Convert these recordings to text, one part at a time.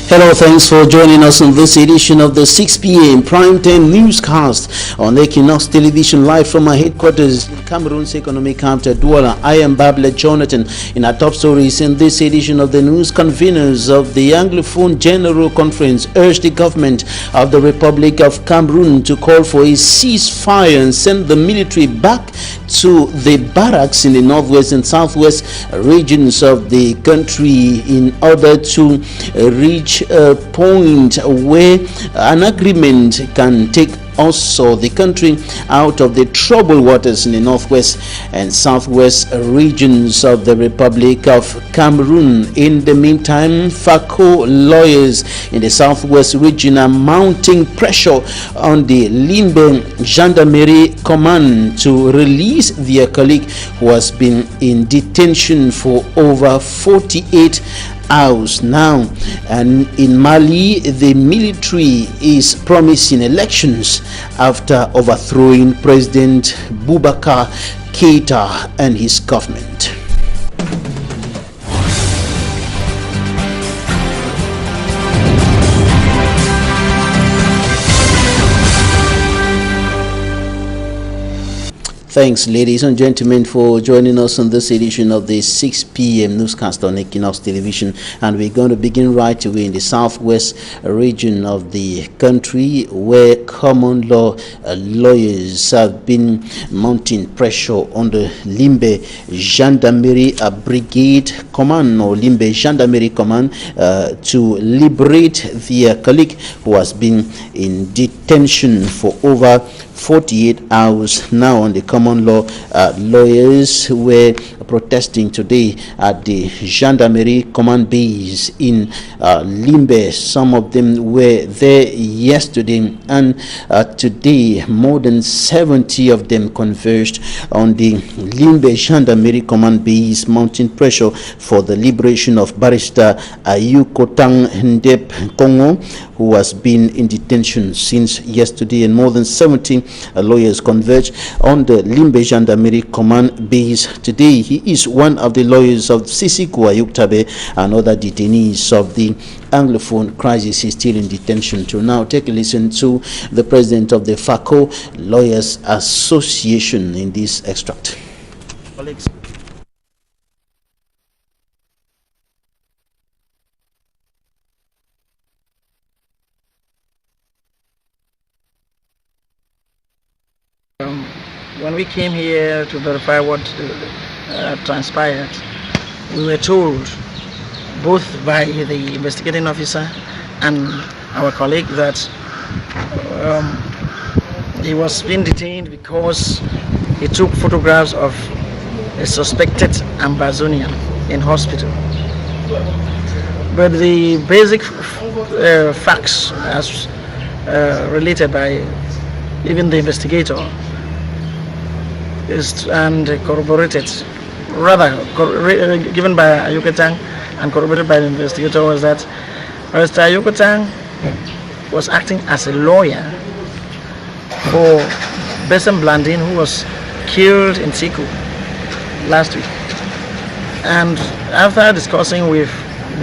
Hello, thanks for joining us on this edition of the 6 p.m. Primetime Newscast on Equinoxe Television, live from our headquarters in Cameroon's economic capital, Douala. I am Babla Jonathan. In our top stories in this edition of the news, conveners of the Anglophone General Conference urged the government of the Republic of Cameroon to call for a ceasefire and send the military back to the barracks in the northwest and southwest regions of the country in order to reach a point where an agreement can take also the country out of the troubled waters in the northwest and southwest regions of the Republic of Cameroon. In the meantime, FACO lawyers in the southwest region are mounting pressure on the Limbe Gendarmerie Command to release their colleague who has been in detention for over 48 hours now. And in Mali, the military is promising elections after overthrowing President Boubacar Keïta and his government. Thanks, ladies and gentlemen, for joining us on this edition of the 6 p.m. newscast on Equinoxe Television. And we're going to begin right away in the southwest region of the country, where common law lawyers have been mounting pressure on the Limbe Gendarmerie Brigade Command, or Limbe Gendarmerie Command, to liberate their colleague who has been in detention for over 48 hours now. On the common law lawyers were protesting today at the Gendarmerie Command base in Limbe. Some of them were there yesterday, and today more than 70 of them converged on the Limbe Gendarmerie Command base, mounting pressure for the liberation of Barrister Ayukotang Ndep Kongo, who has been in detention since yesterday. And more than 70 lawyers converged on the Limbe Gendarmerie Command base today. He is one of the lawyers of Sisiku Ayuktabe and other detainees of the Anglophone crisis. Is still in detention till now. Take a listen to the president of the FACO Lawyers Association in this extract. Colleagues. When we came here to verify what transpired, we were told, both by the investigating officer and our colleague, that he was being detained because he took photographs of a suspected Ambazonian in hospital. But the basic facts, as related by even the investigator, and corroborated, given by Ayukotang and corroborated by the investigator, was that Mr. Ayukotang was acting as a lawyer for Besem Blandin, who was killed in Siku last week. And after discussing with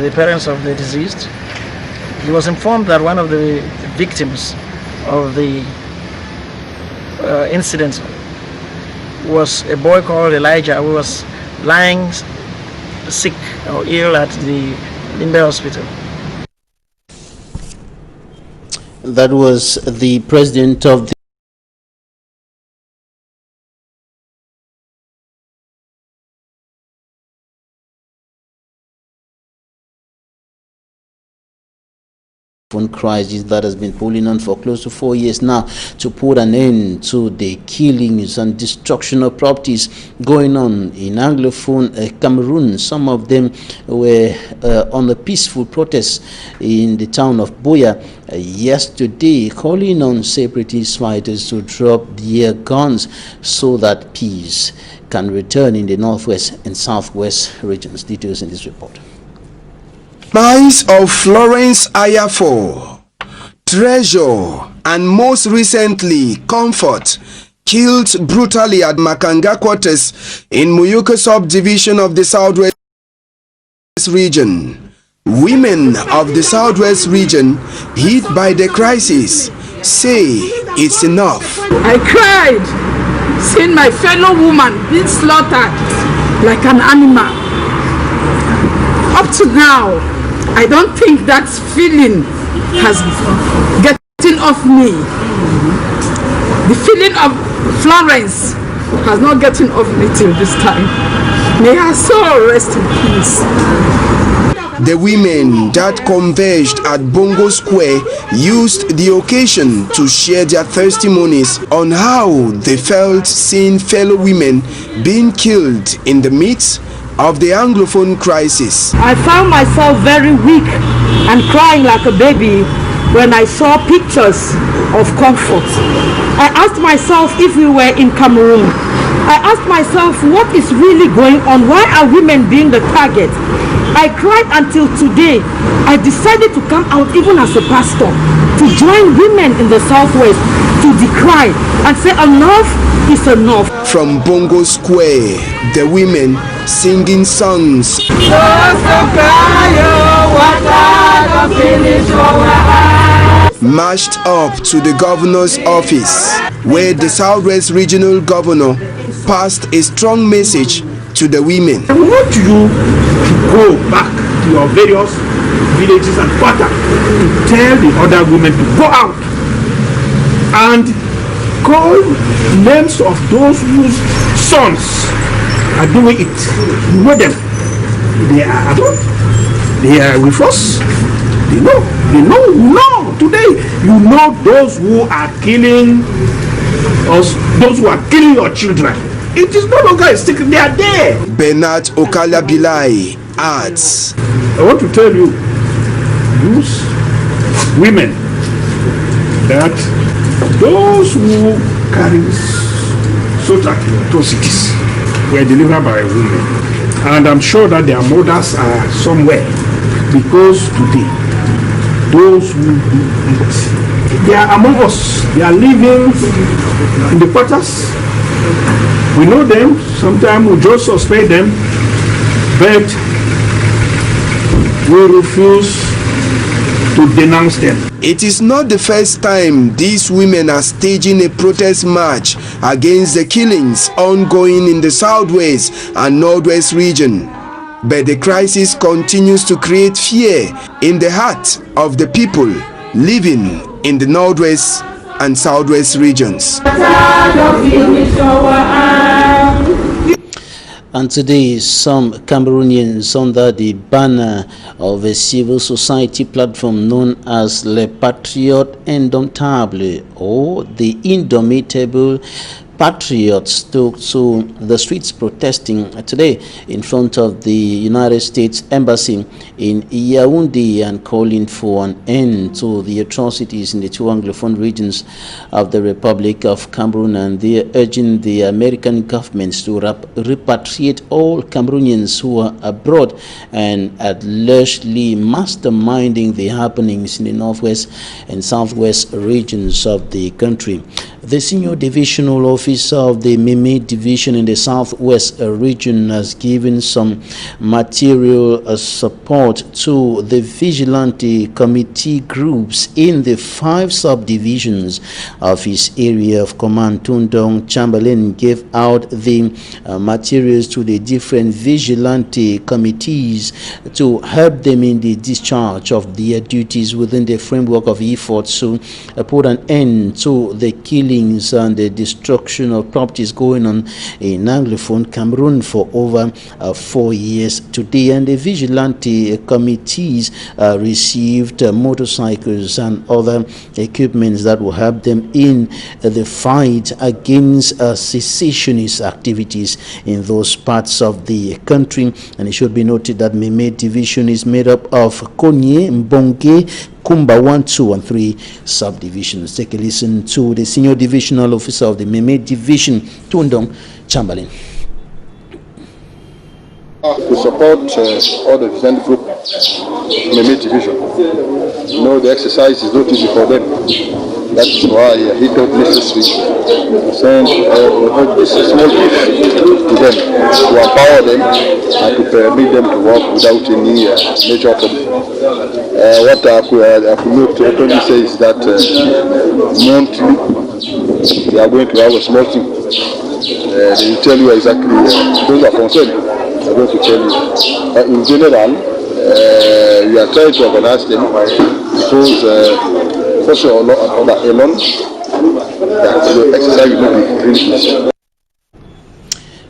the parents of the deceased, he was informed that one of the victims of the incident was a boy called Elijah, who was lying sick or ill at the Limbe hospital. That was the president of the crisis that has been pulling on for close to 4 years now, to put an end to the killings and destruction of properties going on in Anglophone Cameroon. Some of them were on a peaceful protest in the town of Boya yesterday, calling on separatist fighters to drop their guns so that peace can return in the northwest and southwest regions. Details in this report. Demise of Florence Ayafo, Treasure, and most recently Comfort, killed brutally at Makanga quarters in Muyuka subdivision of the southwest region. Women of the Southwest region hit by the crisis say it's enough. I cried seeing my fellow woman being slaughtered like an animal. Up to now, I don't think that feeling has gotten off me. The feeling of Florence has not gotten off me till this time. May her soul rest in peace. The women that converged at Bongo Square used the occasion to share their testimonies on how they felt seeing fellow women being killed in the midst of the Anglophone crisis. I found myself very weak and crying like a baby when I saw pictures of comfort. I asked myself if we were in Cameroon. I asked myself what is really going on? Why are women being the target? I cried until today. I decided to come out even as a pastor to join women in the Southwest to decry and say enough is enough. From Bongo Square, the women singing songs marched up to the governor's office, where the Southwest Regional Governor passed a strong message to the women. I want you to go back to your various villages and quarters to tell the other women to go out and call names of those whose sons are doing it. You know them. They are adult. They are with us. They know. Today, you know those who are killing us, those who are killing your children. It is no longer a secret. They are there. Bernard Okalabilai adds, I want to tell you, those women, that those who carry such atrocities were delivered by women. And I'm sure that their mothers are somewhere, because today, those who do it, they are among us. They are living in the quarters. We know them. Sometimes we just suspect them, but we refuse to denounce them. It is not the first time these women are staging a protest march against the killings ongoing in the Southwest and Northwest region. But the crisis continues to create fear in the heart of the people living in the Northwest and Southwest regions. And today, some Cameroonians under the banner of a civil society platform known as Le Patriote Indomptable, or the Indomitable Patriots, took to the streets protesting today in front of the United States Embassy in Yaoundé and calling for an end to the atrocities in the two Anglophone regions of the Republic of Cameroon, and they are urging the American governments to repatriate all Cameroonians who are abroad and allegedly masterminding the happenings in the Northwest and Southwest regions of the country. The senior divisional officer of the Meme division in the Southwest region has given some material support to the vigilante committee groups in the 5 subdivisions of his area of command. Tundong Chamberlain gave out the materials to the different vigilante committees to help them in the discharge of their duties within the framework of efforts to put an end to the killing and the destruction of properties going on in Anglophone Cameroon for over 4 years today. And the vigilante committees received motorcycles and other equipments that will help them in the fight against secessionist activities in those parts of the country. And it should be noted that Meme division is made up of Konye, Mbonge, Kumba 1, 2, and 3 subdivisions. Take a listen to the senior divisional officer of the Meme division, Tundong Chamberlain. To support all the vigilante group Meme division. You know, the exercise is not easy for them. That is why he thought necessary to send this small gift to them, to empower them and to permit them to work without any major problem. What I could note to openly say is that monthly they are going to have a small team. They will tell you exactly, those are concerned, they are going to tell you. In general, we are trying to organize them because for sure alone, that the exercise will not be really easy.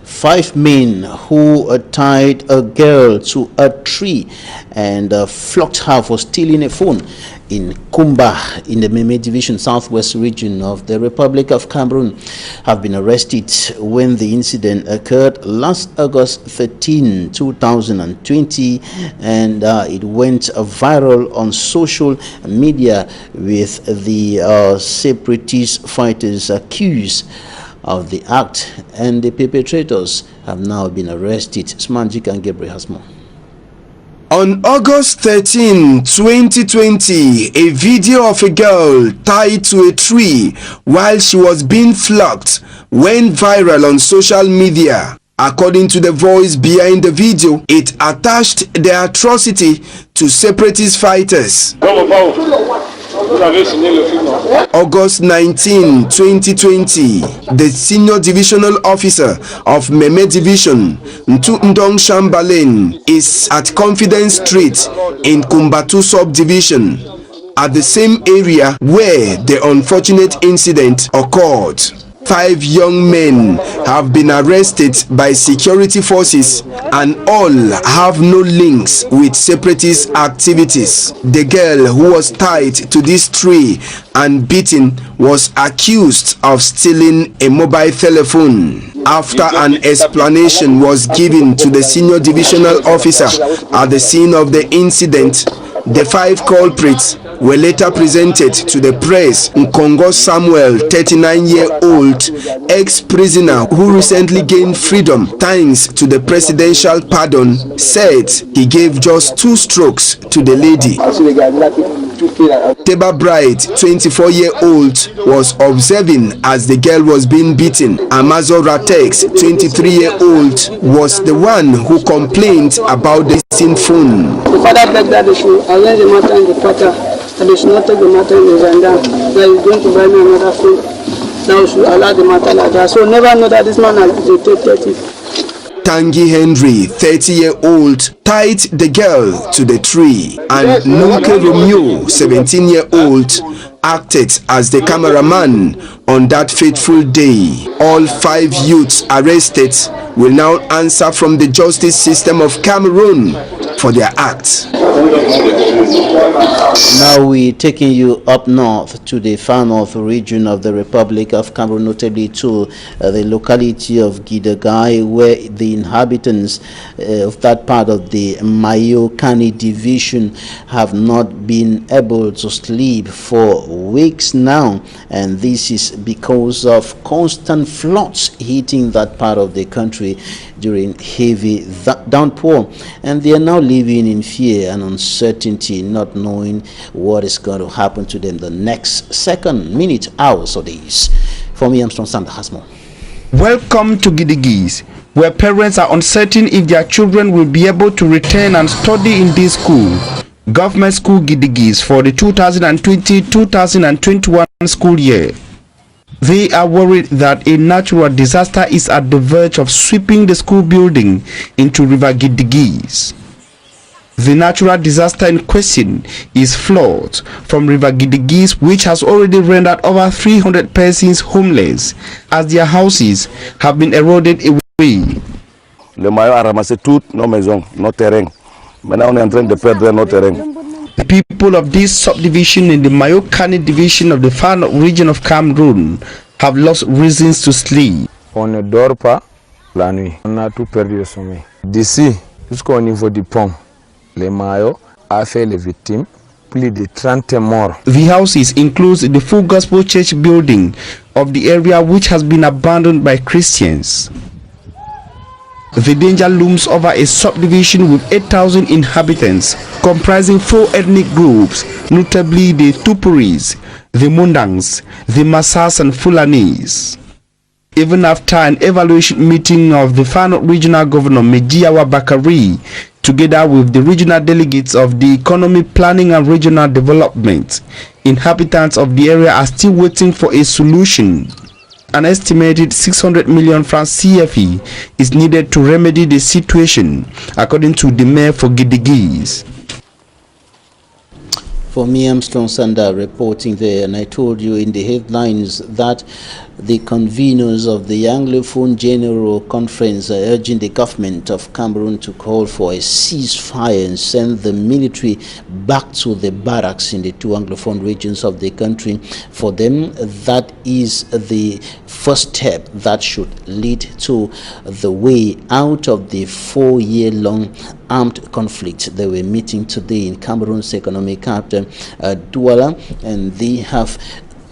5 men who tied a girl to a tree and flogged her for stealing a phone in Kumba in the Meme Division Southwest region of the Republic of Cameroon have been arrested when the incident occurred last August 13, 2020, and it went viral on social media with the separatist fighters accused of the act, and the perpetrators have now been arrested. Smanjik and Gabriel Hasmo. On August 13, 2020, a video of a girl tied to a tree while she was being flogged went viral on social media. According to the voice behind the video, it attached the atrocity to separatist fighters. August 19, 2020, the senior divisional officer of Meme Division, Ntundong Shambalin, is at Confidence Street in Kumbatu subdivision, at the same area where the unfortunate incident occurred. 5 young men have been arrested by security forces and all have no links with separatist activities. The girl who was tied to this tree and beaten was accused of stealing a mobile telephone. After an explanation was given to the senior divisional officer at the scene of the incident, the 5 culprits were later presented to the press. Nkongo Samuel, 39-year-old ex-prisoner who recently gained freedom thanks to the presidential pardon, said he gave just 2 strokes to the lady. Teba Bright, 24-year-old, was observing as the girl was being beaten. Amazo Ratex, 23-year-old, was the one who complained about the missing phone. The father begged that they should arrange the matter in the quarter. And they should not take the matter in the gendarme. That he's going to buy me another phone. Now we should allow the matter like that. So never know that this man has dictated it. Tangi Henry, 30-year-old, tied the girl to the tree, and Nunke Romeo, 17-year-old, acted as the cameraman on that fateful day. All 5 youths arrested will now answer from the justice system of Cameroon for their acts. Now we're taking you up north to the far north region of the Republic of Cameroon, notably to the locality of Gidagai, where the inhabitants of that part of the Mayo-Kani division have not been able to sleep for weeks now, and this is because of constant floods hitting that part of the country during heavy downpour, and they are now living in fear and uncertainty, not knowing what is going to happen to them the next second, minute, hours, or days. For me, I'm Strong Sander Hasmo. Welcome to Gidigis, where parents are uncertain if their children will be able to return and study in this school. Government School Gidigis for the 2020-2021 school year. They are worried that a natural disaster is at the verge of sweeping the school building into River Gidigis. The natural disaster in question is floods from River Gidigis, which has already rendered over 300 persons homeless as their houses have been eroded away. Le Mayo a ramassé toutes nos maisons, nos terrains. Maintenant on est en train de perdre nos terrains. The people of this subdivision in the Mayo-Kani division of the far north region of Cameroon have lost reasons to sleep. On ne dort pas la nuit. On a tout perdu le sommeil. D'ici jusqu'au niveau du pont, le Mayo a fait les victimes, plus de 30 morts. The houses includes the Full Gospel Church building of the area, which has been abandoned by Christians. The danger looms over a subdivision with 8,000 inhabitants, comprising 4 ethnic groups, notably the Tupuris, the Mundangs, the Masas and Fulanis. Even after an evaluation meeting of the final regional governor Mejiawa Bakari, together with the regional delegates of the Economy Planning and Regional Development, inhabitants of the area are still waiting for a solution. An estimated 600 million francs CFE is needed to remedy the situation, according to the mayor for Gidigis. For me, Armstrong Sanda reporting there, and I told you in the headlines that the conveners of the Anglophone General Conference are urging the government of Cameroon to call for a ceasefire and send the military back to the barracks in the two Anglophone regions of the country. For them, that is the first step that should lead to the way out of the 4-year-long armed conflict. They were meeting today in Cameroon's economic capital, Douala, and they have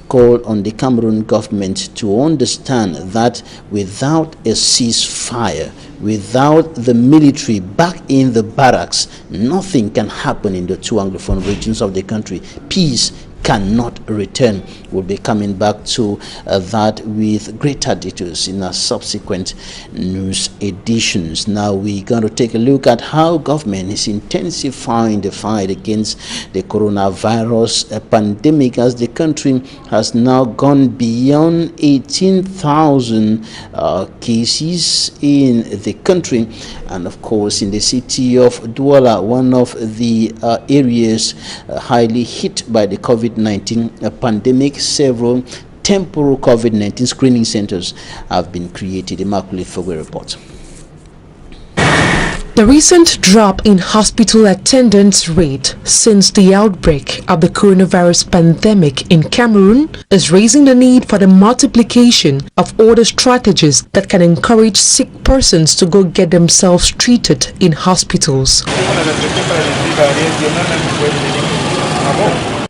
called on the Cameroon government to understand that without a ceasefire, without the military back in the barracks, nothing can happen in the two Anglophone regions of the country. Peace cannot return. We'll be coming back to that with greater details in our subsequent news editions. Now we're going to take a look at how government is intensifying the fight against the coronavirus pandemic, as the country has now gone beyond 18,000 cases in the country. And of course, in the city of Douala, one of the areas highly hit by the COVID-19 pandemic, several temporary COVID-19 screening centers have been created. Immaculate Fogwe report. The recent drop in hospital attendance rate since the outbreak of the coronavirus pandemic in Cameroon is raising the need for the multiplication of other strategies that can encourage sick persons to go get themselves treated in hospitals.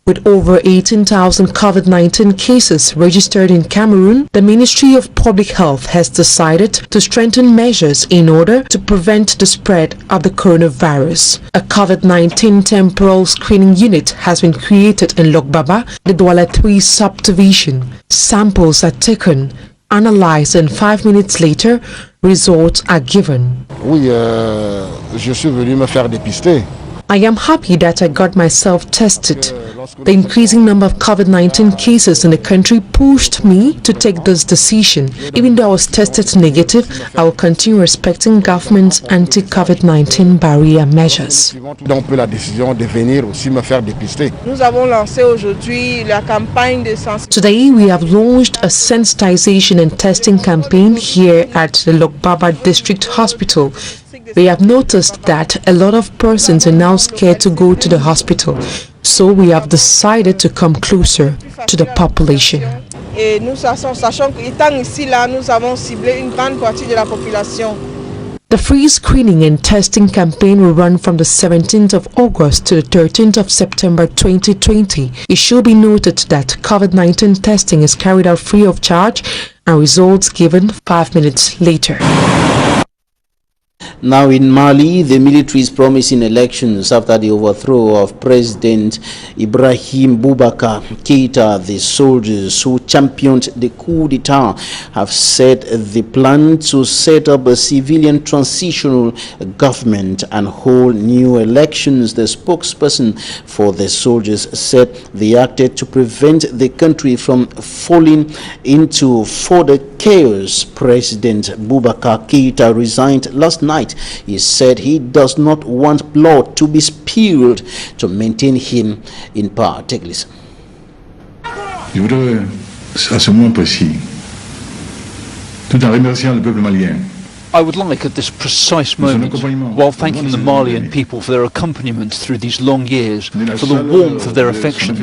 With over 18,000 COVID-19 cases registered in Cameroon, the Ministry of Public Health has decided to strengthen measures in order to prevent the spread of the coronavirus. A COVID-19 temporal screening unit has been created in Lokbaba, the Douala 3 subdivision. Samples are taken, analyzed, and 5 minutes later, results are given. Oui, je suis venu me faire dépister. I am happy that I got myself tested. The increasing number of COVID-19 cases in the country pushed me to take this decision. Even though I was tested negative, I will continue respecting government's anti-COVID-19 barrier measures. Today, we have launched a sensitization and testing campaign here at the Lokbaba District Hospital. We have noticed that a lot of persons are now scared to go to the hospital, so we have decided to come closer to the population. The free screening and testing campaign will run from the 17th of August to the 13th of September 2020. It should be noted that COVID-19 testing is carried out free of charge and results given 5 minutes later. Now in Mali, the military is promising elections after the overthrow of President Ibrahim Boubacar Keïta. The soldiers who championed the coup d'etat have said the plan to set up a civilian transitional government and hold new elections. The spokesperson for the soldiers said they acted to prevent the country from falling into further chaos. President Boubacar Keïta resigned last night. He said he does not want blood to be spilled to maintain him in power. Take a listen. Je voudrais, à ce moment précis, tout en remerciant le peuple malien, I would like at this precise moment, while thanking the Malian people for their accompaniment through these long years, for the warmth of their affection,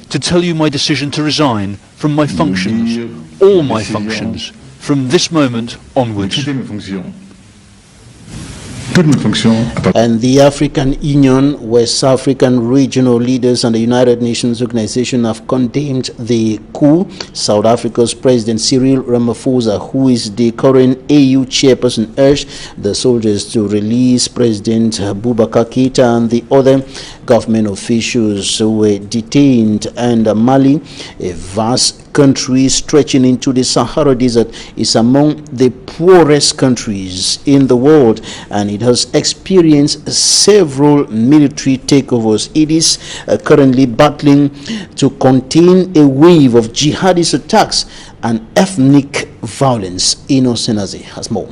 to tell you my decision to resign from my functions, all my functions, from this moment onwards. And the African Union, West African regional leaders and the United Nations Organization have condemned the coup. South Africa's President Cyril Ramaphosa, who is the current AU chairperson, urged the soldiers to release President Boubacar Keïta and the other government officials who were detained. And Mali, a vast country stretching into the Sahara Desert, is among the poorest countries in the world, and it has experienced several military takeovers. It is currently battling to contain a wave of jihadist attacks and ethnic violence. Inosenaze has more.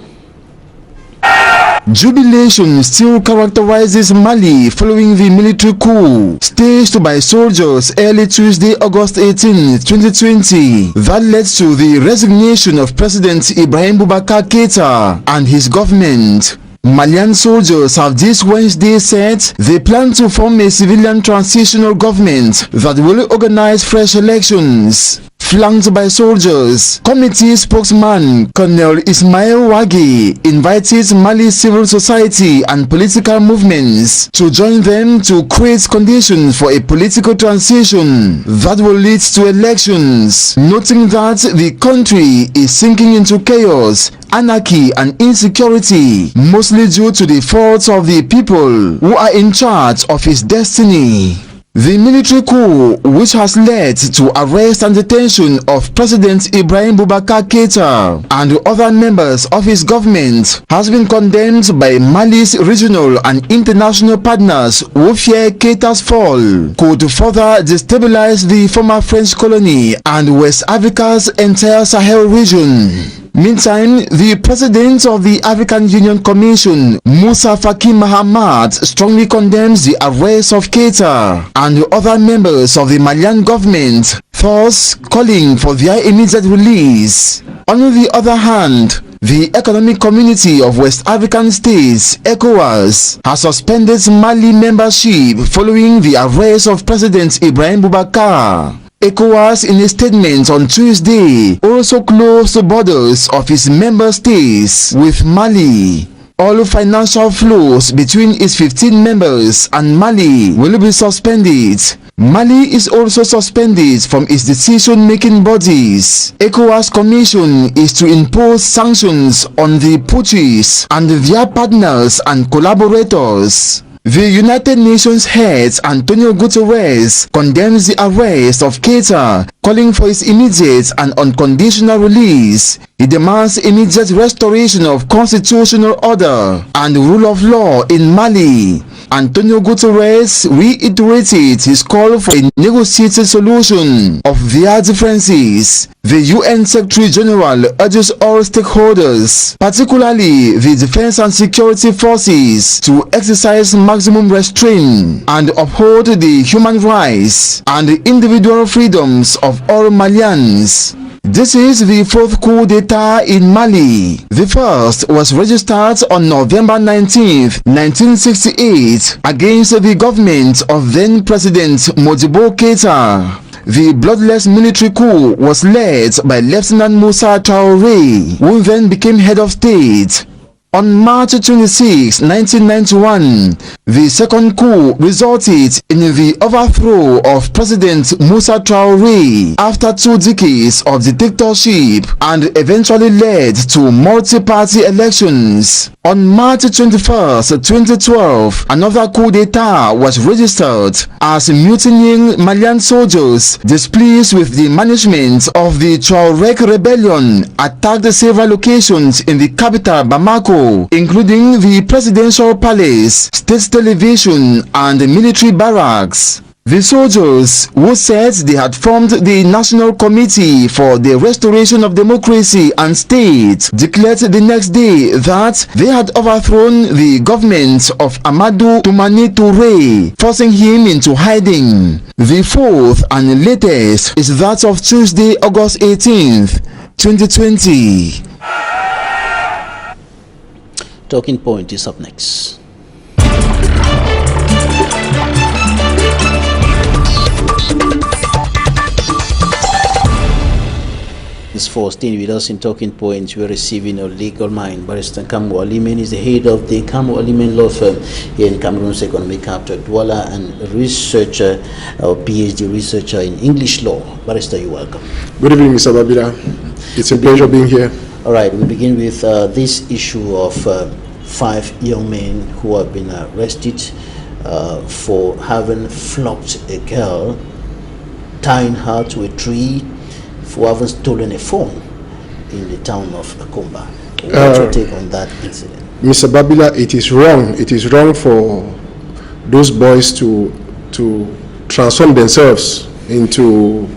Jubilation still characterizes Mali following the military coup staged by soldiers early Tuesday, August 18, 2020, that led to the resignation of President Ibrahim Boubacar Keïta and his government. Malian soldiers have this Wednesday said they plan to form a civilian transitional government that will organize fresh elections. Flanked by soldiers, committee spokesman Colonel Ismail Wagi invited Mali civil society and political movements to join them to create conditions for a political transition that will lead to elections, noting that the country is sinking into chaos, anarchy and insecurity, mostly due to the faults of the people who are in charge of its destiny. The military coup, which has led to arrest and detention of President Ibrahim Boubacar Keïta and other members of his government, has been condemned by Mali's regional and international partners who fear Keïta's fall could further destabilize the former French colony and West Africa's entire Sahel region. Meantime, the president of the African Union Commission, Moussa Faki Mahamat, strongly condemns the arrest of Keïta and other members of the Malian government, thus calling for their immediate release. On the other hand, the Economic Community of West African States, ECOWAS, has suspended Mali membership following the arrest of President Ibrahim Boubacar. ECOWAS, in a statement on Tuesday, also closed the borders of its member states with Mali. All financial flows between its 15 members and Mali will be suspended. Mali is also suspended from its decision-making bodies. ECOWAS Commission is to impose sanctions on the putschists and their partners and collaborators. The United Nations head Antonio Guterres condemns the arrest of Keïta, calling for his immediate and unconditional release. He demands immediate restoration of constitutional order and rule of law in Mali. Antonio Guterres reiterated his call for a negotiated solution of their differences. The UN Secretary General urges all stakeholders, particularly the defense and security forces, to exercise maximum restraint and uphold the human rights and individual freedoms of all Malians. This is the fourth coup d'etat in Mali. The first was registered on November 19, 1968, against the government of then-President Modibo Keïta. The bloodless military coup was led by Lieutenant Moussa Traoré, who then became head of state. On March 26, 1991, the second coup resulted in the overthrow of President Moussa Traoré after 2 decades of dictatorship and eventually led to multi-party elections. On March 21, 2012, another coup d'etat was registered as mutinying Malian soldiers displeased with the management of the Tuareg rebellion attacked several locations in the capital Bamako, including the presidential palace, state television and military barracks. The soldiers, who said they had formed the National Committee for the Restoration of Democracy and State, declared the next day that they had overthrown the government of Amadou Toumani Touré, forcing him into hiding. The fourth and latest is that of Tuesday, August 18th, 2020. Talking Point is up next. is for staying with us in Talking Points. We're receiving a legal mind. Barrister Kamer Alimen is the head of the Kamer Alimen law firm here in Cameroon's economic capital, Douala, and researcher, or PhD researcher in English law. Barrister, you're welcome. Good evening, Mr. Babila. It's a pleasure being here. All right, we begin with this issue of 5 young men who have been arrested for having flogged a girl, tying her to a tree, for having stolen a phone in the town of Akomba. What's your take on that incident? Mr. Babila, it is wrong. It is wrong for those boys to transform themselves into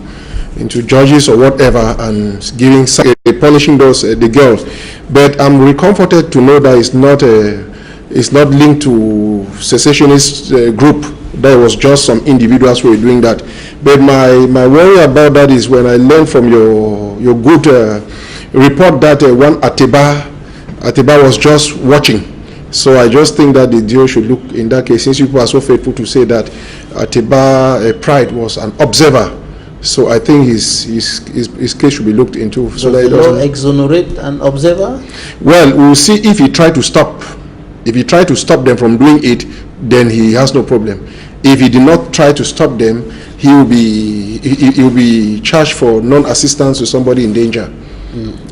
judges or whatever and punishing those the girls. But I'm recomforted to know that it's not linked to secessionist group. That was just some individuals who were doing that. But my worry about that is when I learned from your good report that one Ateba was just watching. So I just think that the DO should look in that case, since people are so faithful to say that Ateba Pride was an observer. So I think his case should be looked into. So does the law exonerate an observer? Well, we'll see if he tried to stop. If he tried to stop them from doing it, then he has no problem. If he did not try to stop them, he will be charged for non-assistance to somebody in danger.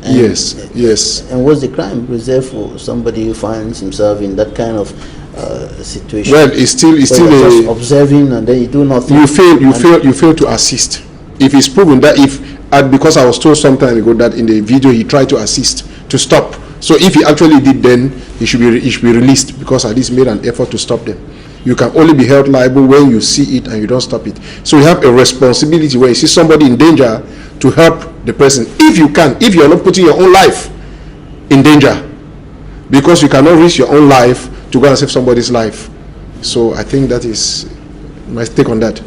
Yes. And what's the crime reserved for somebody who finds himself in that kind of situation? Well, it's still just observing and then you do nothing. You fail to assist. If it's proven that because I was told some time ago that in the video he tried to assist to stop. So if he actually did, then he should be released because at least made an effort to stop them. You can only be held liable when you see it and you don't stop it. So you have a responsibility when you see somebody in danger to help the person. If you can, if you're not putting your own life in danger, because you cannot risk your own life to go and save somebody's life. So I think that is my take on that.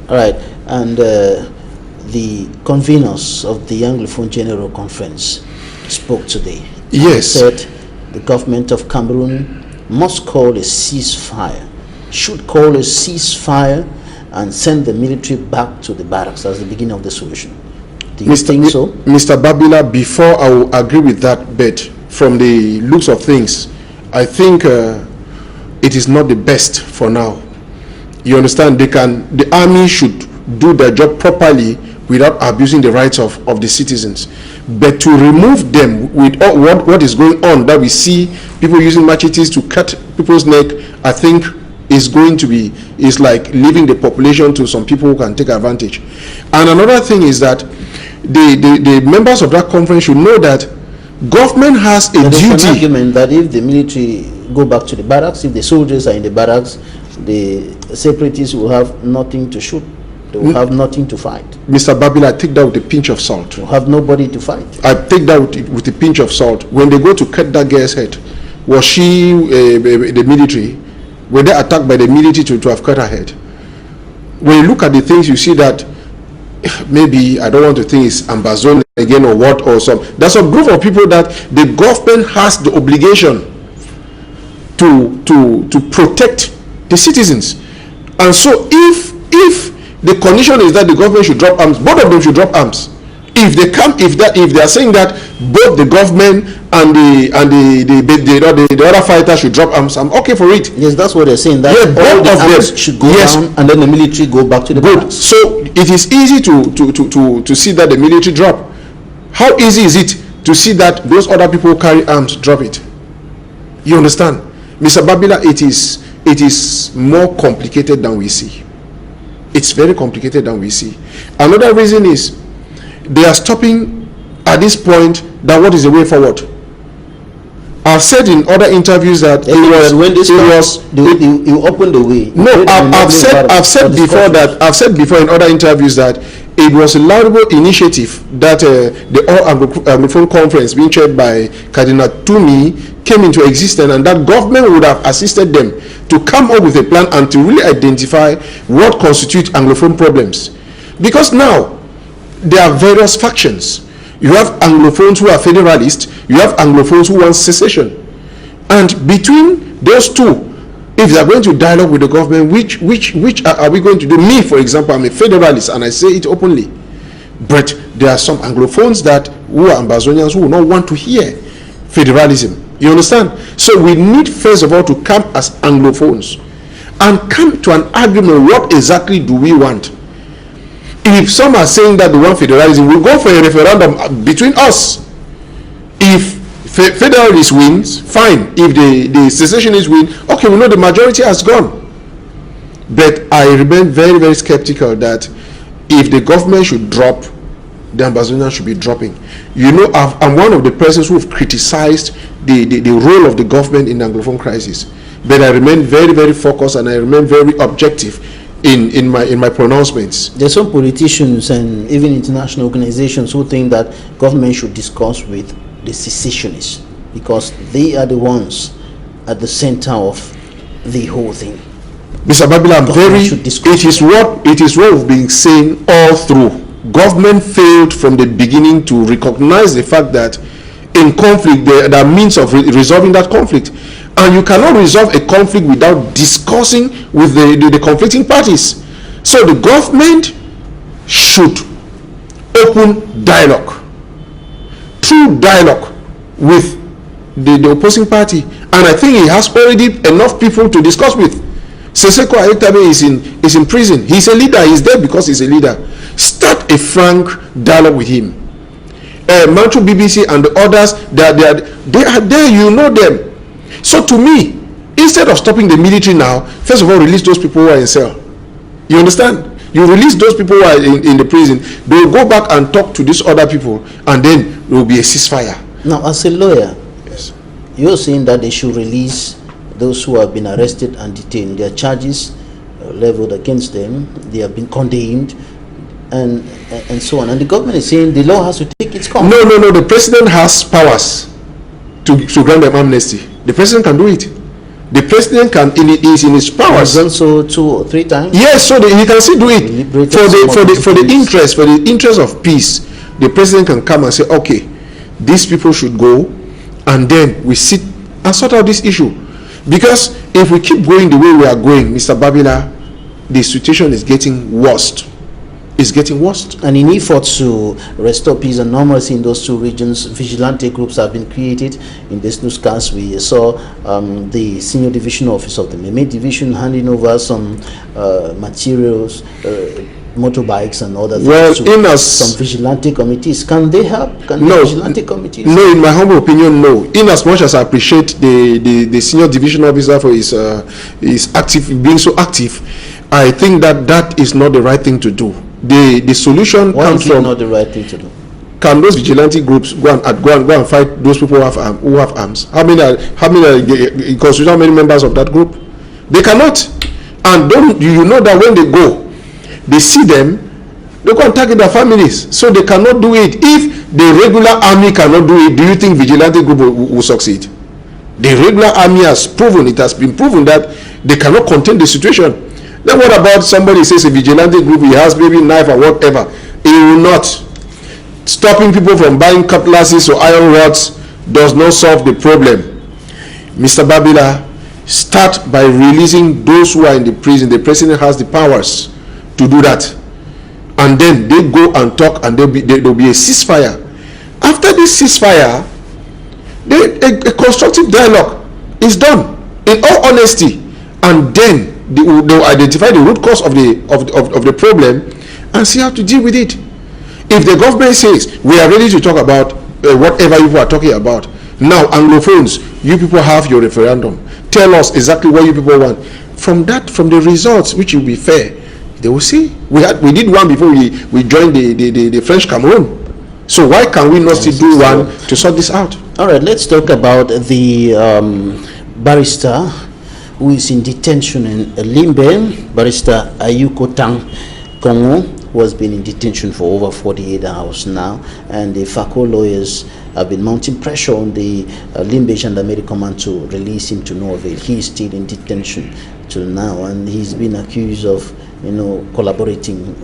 All right, and the conveners of the Anglophone General Conference spoke today. Yes. They said the government of Cameroon must call a ceasefire, should call a ceasefire and send the military back to the barracks as the beginning of the solution. Do you think so? Mr. Babila, before I will agree with that, but from the looks of things, I think it is not the best for now. You understand? The army should do their job properly without abusing the rights of the citizens. But to remove them with what is going on, that we see people using machetes to cut people's neck, I think is like leaving the population to some people who can take advantage. And another thing is that the members of that conference should know that government has a duty. There's an argument that if the military go back to the barracks, if the soldiers are in the barracks, the separatists will have nothing to shoot. They will have nothing to fight. Mr. Babila, I take that with a pinch of salt. They will have nobody to fight. I take that with a pinch of salt. When they go to cut that girl's head, was she the military? Were they attacked by the military to have cut her head? When you look at the things, you see that maybe, I don't want to think it's Amazon again or what or some. There's a group of people that the government has the obligation to protect the citizens. And so if the condition is that the government should drop arms, both of them should drop arms. If they are saying that both the government and the other fighter should drop arms, I'm okay for it. Yes, that's what they're saying. That all the arms should go down and then the military go back to the barracks. So it is easy to see that the military drop. How easy is it to see that those other people who carry arms drop it? You understand, Mr. Babila? It is more complicated than we see. It's very complicated than we see. Another reason is they are stopping at this point. That what is the way forward? I've said in other interviews that you open the way. No, I've said before in other interviews that it was a laudable initiative that the All-Anglophone Conference being chaired by Cardinal Tumi came into existence, and that government would have assisted them to come up with a plan and to really identify what constitutes Anglophone problems. Because now there are various factions. You have Anglophones who are federalists, you have Anglophones who want secession. And between those two, if they are going to dialogue with the government, which are we going to do? Me, for example, I'm a federalist and I say it openly. But there are some Anglophones that who are Ambazonians who will not want to hear federalism. You understand? So we need first of all to come as Anglophones and come to an agreement. What exactly do we want? If some are saying that they want federalism, we'll go for a referendum between us. If federalists wins, fine. If the secessionists win, okay, we know the majority has gone. But I remain very, very skeptical that if the government should drop, the Ambazonians should be dropping. You know, I'm one of the persons who have criticized the role of the government in the Anglophone crisis. But I remain very, very focused, and I remain very objective in my pronouncements. There's some politicians and even international organizations who think that government should discuss with the secessionists because they are the ones at the center of the whole thing. Mr. Babila, it is what we've been saying all through. Government failed from the beginning to recognize the fact that in conflict there are means of resolving that conflict, and you cannot resolve a conflict without discussing with the conflicting parties. So the government should open dialogue, true dialogue with the opposing party, and I think he has already enough people to discuss with. Seseko Ayektabe is in prison. He's a leader. He's there because he's a leader. Start a frank dialogue with him. Manchu BBC and the others, they are there. You know them. So to me, instead of stopping the military now, first of all, release those people who are in cell. You understand? You release those people who are in the prison. They will go back and talk to these other people, and then there will be a ceasefire. Now, as a lawyer, yes, you're saying that they should release those who have been arrested and detained. Their charges leveled against them, they have been condemned, and so on. And the government is saying the law has to take its course. No. The president has powers to grant them amnesty. The president can do it. The president is in his powers. Also 2 or 3 times. Yes, so he can still do it for the interest of peace. The president can come and say, okay, these people should go, and then we sit and sort out this issue. Because if we keep going the way we are going, Mr. Babila, the situation is getting worse. It's getting worse. And in efforts to restore peace and normalcy in those 2 regions, vigilante groups have been created. In this newscast, we saw the senior division officer of the Meme division handing over some materials, motorbikes and other things to some vigilante committees. Can they help? No, vigilante committees? No, in my humble opinion, no. In as much as I appreciate the senior division officer for his being so active, I think that is not the right thing to do. The solution comes from. Why is it not the right thing to do? Can those vigilante groups go and fight those people who have arms? How many constitute how many members of that group? They cannot. And don't you know that when they go, they see them, they go and target their families, so they cannot do it. If the regular army cannot do it, do you think vigilante group will succeed? The regular army has been proven that they cannot contain the situation. Then what about somebody says a vigilante group, he has maybe knife or whatever, he will not. Stopping people from buying cutlasses or iron rods does not solve the problem. Mr. Babila, start by releasing those who are in the prison. The president has the powers to do that, and then they go and talk, and there'll be a ceasefire. After this ceasefire, a constructive dialogue is done in all honesty, and then they'll identify the root cause of the problem and see how to deal with it. If the government says we are ready to talk about whatever you are talking about, now Anglophones, you people have your referendum, tell us exactly what you people want. From the results, which will be fair, they will see. We did one before we joined the French Cameroon. So why can we not still do one to sort this out? All right, let's talk about the barrister who is in detention in Limbe, Barrister Ayuko Tang Kongo, who has been in detention for over 48 hours now, and the FACO lawyers have been mounting pressure on the Limbe Gendarmerie Command to release him to no avail. He is still in detention till now, and he's been accused of, collaborating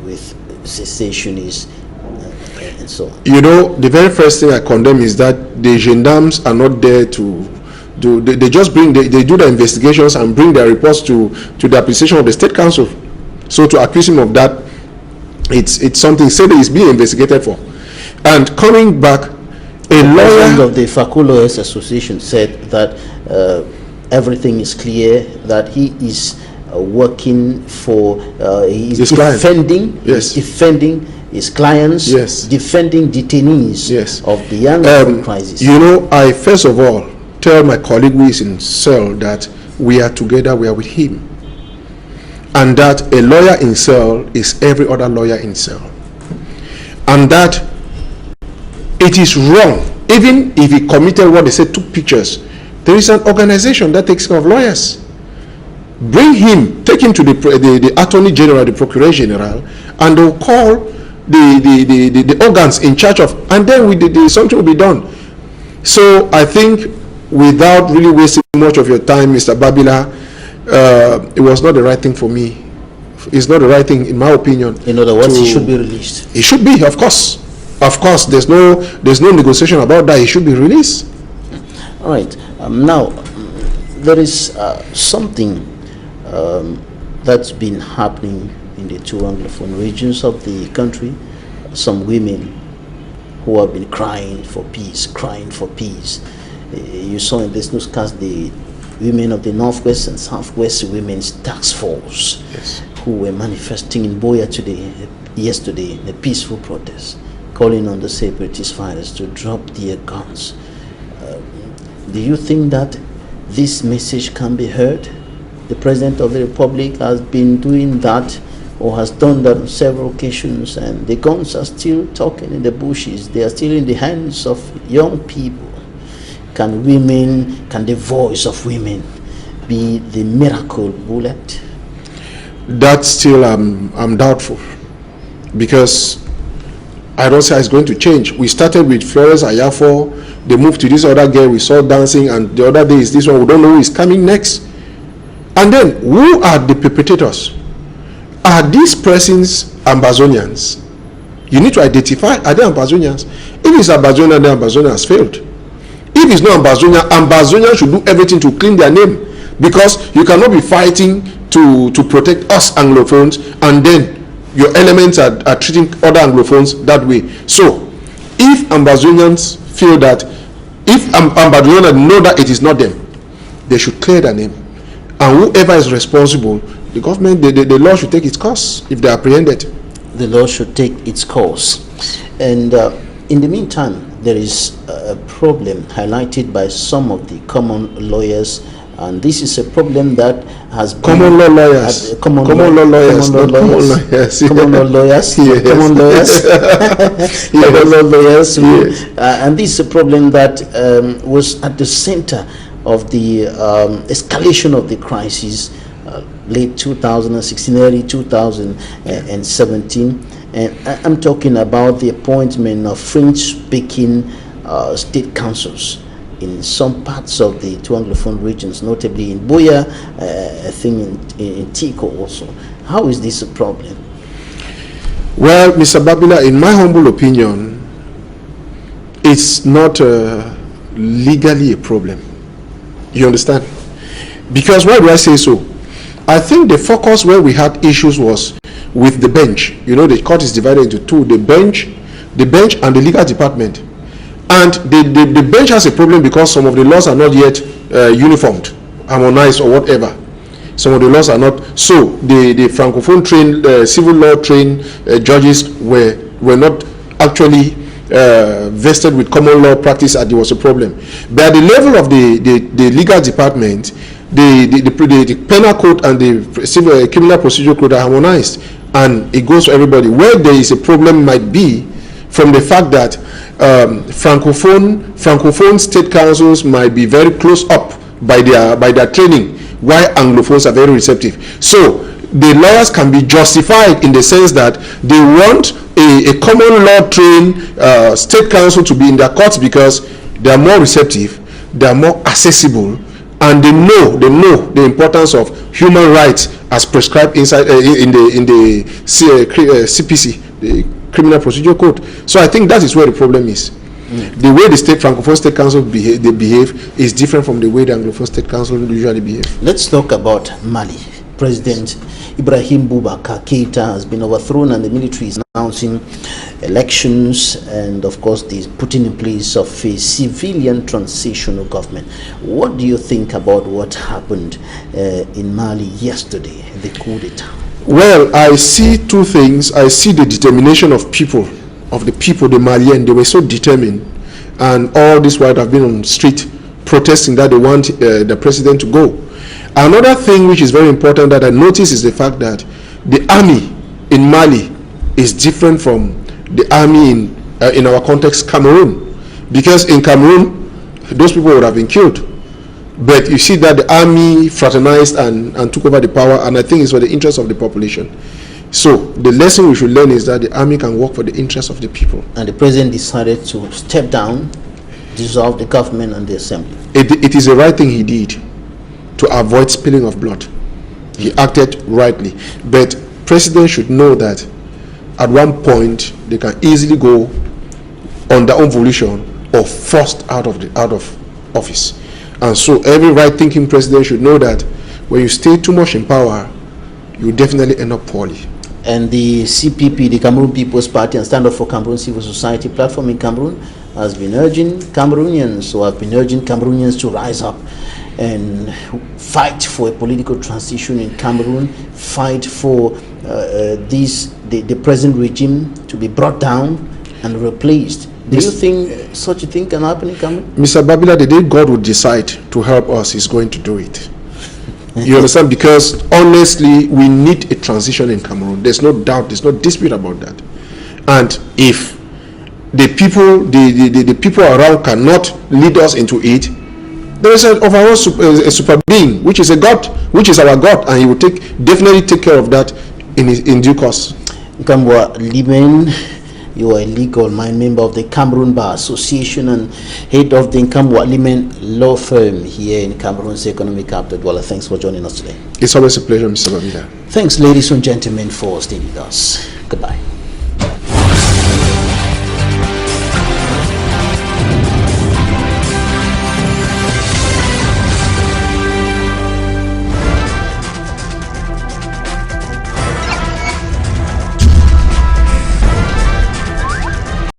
with secessionists and so on. The very first thing I condemn is that the gendarmes are not there to do. They just do the investigations and bring their reports to the appreciation of the State Council. So to accuse him of that, it's something say that he's being investigated for. And coming back, a the lawyer president of the Faku Lawyers Association said that everything is clear, that he is working for, he is defending, defending his clients, defending detainees of the young crisis. You know, I first of all tell my colleague who is in cell that we are together, we are with him, and that a lawyer in cell is every other lawyer in cell, and that it is wrong, even if he committed what they said, took pictures. There is an organization that takes care of lawyers. Bring him, take him to the Attorney General, the Procurator General, and they'll call the organs in charge of, and then something will be done. So I think, without really wasting much of your time, Mr. Babila, it was not the right thing for me. It's not the right thing, in my opinion. In other words, he should be released. He should be, of course. Of course, there's no negotiation about that. He should be released. All right. Now, there is something that's been happening in the two Anglophone regions of the country. Some women who have been crying for peace, crying for peace. You saw in this newscast the women of the Northwest and Southwest Women's Task Force, who were manifesting in Boya yesterday, in a peaceful protest, calling on the separatist fighters to drop their guns. Do you think that this message can be heard? The President of the Republic has been doing that, or has done that on several occasions, and the guns are still talking in the bushes. They are still in the hands of young people. Can the voice of women be the miracle bullet? That still, I'm doubtful, because I don't say it's going to change. We started with Florence Ayafo, they moved to this other girl we saw dancing, and the other day is this one. We don't know who is coming next. And then, who are the perpetrators? Are these persons Ambazonians? You need to identify, are they Ambazonians? If it's Ambazonian, then Ambazonia has failed. If it's not Ambazonia, Ambazonia should do everything to clean their name, because you cannot be fighting to protect us Anglophones, and then your elements are treating other Anglophones that way. So, if Ambazonians feel that, if Ambazonians know that it is not them, they should clear their name. And whoever is responsible, the government, the law should take its course if they are apprehended. The law should take its course. And in the meantime, there is a problem highlighted by some of the common lawyers, and this is a problem that has been common law lawyers, common law lawyers, common law lawyers, common law lawyers, and this is a problem that was at the center of the escalation of the crisis late 2016, early 2017, and I'm talking about the appointment of French-speaking state councils in some parts of the two Anglophone regions, notably in Boya, I think in Tico also. How is this a problem? Well, Mr. Babila, in my humble opinion, it's not legally a problem. You understand? Because why do I say so? I think the focus where we had issues was with the bench. You know, the court is divided into two, the bench and the legal department. And the bench has a problem because some of the laws are not yet uniformed, harmonized, or whatever. Some of the laws are not. So the Francophone trained, civil law trained judges were not actually vested with common law practice, and there was a problem. But at the level of the legal department, the penal code and the civil criminal procedure code are harmonized, and it goes for everybody. Where there is a problem might be from the fact that Francophone state councils might be very close up by their training, while Anglophones are very receptive. So the lawyers can be justified in the sense that they want a common law trained state council to be in their courts because they are more receptive, they are more accessible, and they know the importance of human rights as prescribed inside in the CPC, the Criminal Procedure Code. So I think that is where the problem is. The way the Francophone State Council behave is different from the way the Anglophone State Council usually behave. Let's talk about Mali. President Ibrahim Boubacar Keïta has been overthrown, and the military is announcing elections and of course the putting in place of a civilian transitional government. What do you think about what happened in Mali yesterday, the coup d'etat? Well, I see two things. I see the determination of the Malians. They were so determined, and all this while have been on the street protesting that they want the president to go. Another thing which is very important that I notice is the fact that the army in Mali is different from the army in our context Cameroon, because in Cameroon those people would have been killed, but you see that the army fraternized and took over the power, and I think it's for the interest of the population. So the lesson we should learn is that the army can work for the interest of the people. And the president decided to step down, dissolve the government and the assembly. It is the right thing he did to avoid spilling of blood. He acted rightly, but president should know that at one point they can easily go on their own volition or forced out of office. And so every right-thinking president should know that when you stay too much in power, you definitely end up poorly. And the CPP, the Cameroon People's Party, and Stand Up for Cameroon Civil Society platform in Cameroon has been urging Cameroonians, to rise up and fight for a political transition in Cameroon, fight for the present regime to be brought down and replaced. Do you think such a thing can happen in Cameroon? Mr. Babila, the day God would decide to help us, He's going to do it. You understand? Because honestly, we need a transition in Cameroon. There's no doubt, there's no dispute about that. And if the people around cannot lead us into it, there is an overall a super being, which is a God, which is our God, and He will definitely take care of that in due course. Nkambwa Limen, you are a legal member of the Cameroon Bar Association and head of the Nkambwa Limen law firm here in Cameroon's economic capital. Well, thanks for joining us today. It's always a pleasure, Mr. Babila. Thanks, ladies and gentlemen, for staying with us. Goodbye.